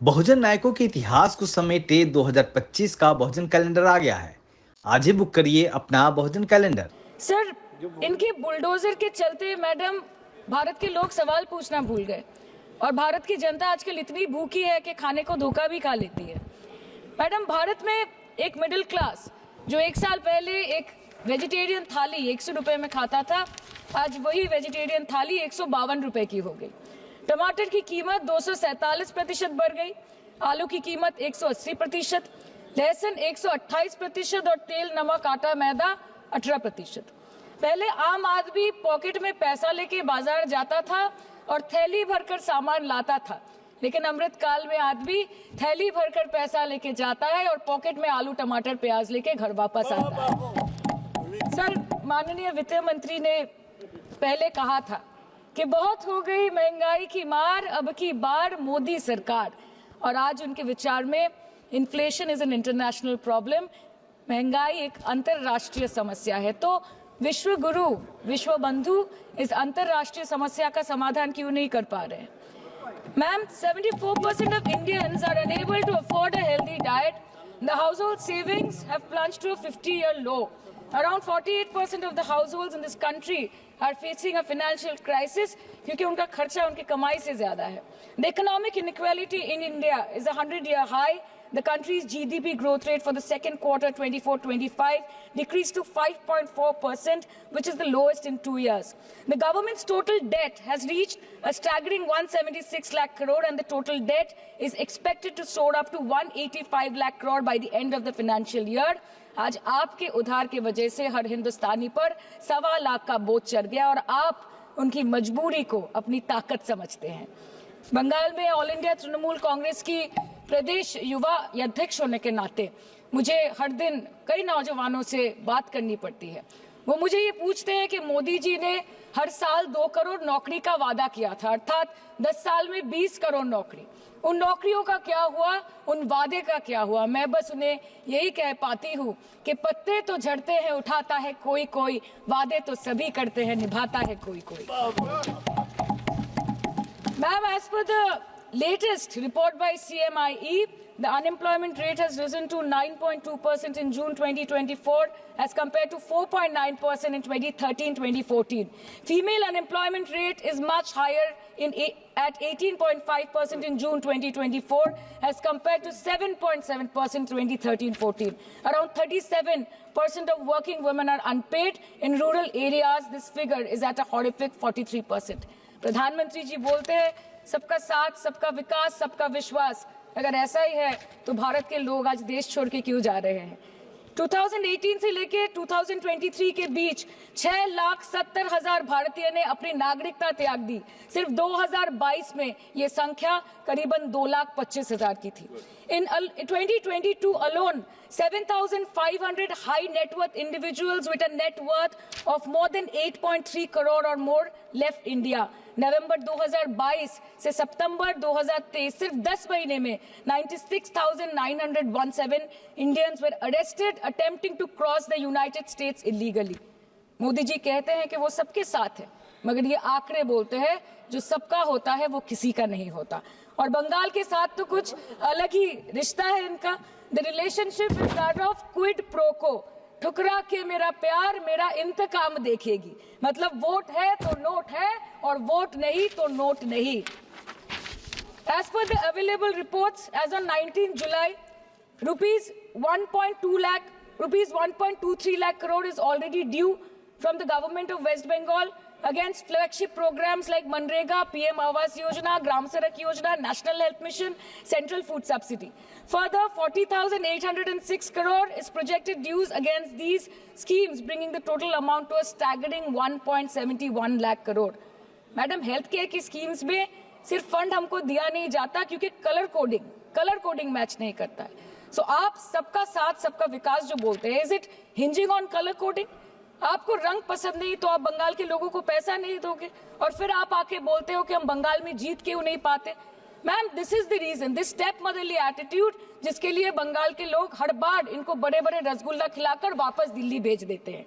बहुजन नायकों के इतिहास को समेटे 2025 का बहुजन कैलेंडर आ गया है। आज ही बुक करिए अपना बहुजन कैलेंडर। सर, इनके बुलडोजर के चलते मैडम भारत के लोग सवाल पूछना भूल गए और भारत की जनता आजकल इतनी भूखी है कि खाने को धोखा भी खा लेती है। मैडम, भारत में एक मिडिल क्लास जो एक साल पहले एक वेजिटेरियन थाली 100 रुपए में खाता था, आज वही वेजिटेरियन थाली 152 रुपए की हो गई। टमाटर की कीमत 247% बढ़ गई, आलू की कीमत 180%, लहसुन 128% और तेल, नमक, आटा, मैदा 18%। पहले आम आदमी पॉकेट में पैसा लेके बाजार जाता था और थैली भरकर सामान लाता था, लेकिन अमृत काल में आदमी थैली भरकर पैसा लेके जाता है और पॉकेट में आलू, टमाटर, प्याज लेके घर वापस आता है। सर, माननीय वित्त मंत्री ने पहले कहा था कि बहुत हो गई महंगाई की मार, अब की बार मोदी सरकार, और आज उनके विचार में inflation is an international problem, महंगाई एक अंतरराष्ट्रीय समस्या है। तो विश्व गुरु, विश्व बंधु इस अंतरराष्ट्रीय समस्या का समाधान क्यों नहीं कर पा रहे हैं? Ma'am, 74% of Indians are unable to afford a healthy diet. The household savings have plunged to a 50-year low. Around 48% of the households in this country are facing a financial crisis क्योंकि उनका खर्चा उनकी कमाई से ज्यादा है। The economic inequality in India is a 100-year high. The country's GDP growth rate for the second quarter 24-25 decreased to 5.4%, which is the lowest in 2 years. The government's total debt has reached a staggering 176 lakh crore, and the total debt is expected to soar up to 185 lakh crore by the end of the financial year. आज आपके उधार की वजह से हर हिंदुस्तानी पर 1.25 लाख का बोझ चढ़ गया और आप उनकी मजबूरी को अपनी ताकत समझते हैं। बंगाल में ऑल इंडिया तृणमूल कांग्रेस की प्रदेश युवा अध्यक्ष होने के नाते मुझे हर दिन कई नौजवानों से बात करनी पड़ती है। वो मुझे ये पूछते हैं कि मोदी जी ने हर साल 2 करोड़ नौकरी का वादा किया था, अर्थात 10 साल में 20 करोड़ नौकरी। उन नौकरियों का क्या हुआ, उन वादे का क्या हुआ? मैं बस उन्हें यही कह पाती हूँ कि पत्ते तो झड़ते हैं, उठाता है कोई कोई, वादे तो सभी करते हैं, निभाता है कोई कोई। Ma'am, as per the latest report by CMIE, the unemployment rate has risen to 9.2% in June 2024 as compared to 4.9% in 2013-2014. Female unemployment rate is much higher at 18.5% in June 2024 as compared to 7.7% 2013-14. Around 37% of working women are unpaid. In rural areas, this figure is at a horrific 43%. प्रधानमंत्री जी बोलते हैं सबका साथ, सबका विकास, सबका विश्वास। अगर ऐसा ही है तो भारत के लोग आज देश छोड़ के क्यों जा रहे हैं? 2018 से लेके 2023 के बीच 6,70,000 भारतीय ने अपनी नागरिकता त्याग दी। सिर्फ 2022 में ये संख्या करीबन 2,25,000 की थी। In 2022 alone, 7,500 high net worth individuals with a net worth of more than 8.3 crore or more left India. नवंबर 2022 से सितंबर 2023 सिर्फ 10 महीने में 96,917 Indians were arrested attempting to cross the United States illegally. Modi ji कहते हैं कि वो सबके साथ है, मगर ये आंकड़े बोलते हैं जो सबका होता है वो किसी का नहीं होता। और बंगाल के साथ तो कुछ अलग ही रिश्ता है इनका। The relationship is that of quid pro को, ठुकरा के मेरा प्यार मेरा इंतकाम देखेगी। मतलब वोट है तो नोट है और वोट नहीं तो नोट नहीं। As per the available reports, as on 19 July, rupees 1.23 lakh crore is already due from the government of West Bengal against flagship programs like Manrega, PM Awas Yojana, Gram Sadak Yojana, National Health Mission, Central Food Subsidy. Further, 40,806 crore is projected dues against these schemes, bringing the total amount to a staggering 1.71 lakh crore. Madam, health care की schemes में सिर्फ fund हमको दिया नहीं जाता क्योंकि colour coding match नहीं करता है। सो आप सबका साथ, सबका विकास जो बोलते हैं, is it hinging on colour coding? आपको रंग पसंद नहीं तो आप बंगाल के लोगों को पैसा नहीं दोगे और फिर आप आके बोलते हो कि हम बंगाल में जीत क्यों नहीं पाते? Ma'am, this is the reason, this step motherly attitude, जिसके लिए बंगाल के लोग हर बार इनको बड़े बड़े रसगुल्ला खिलाकर वापस दिल्ली भेज देते हैं।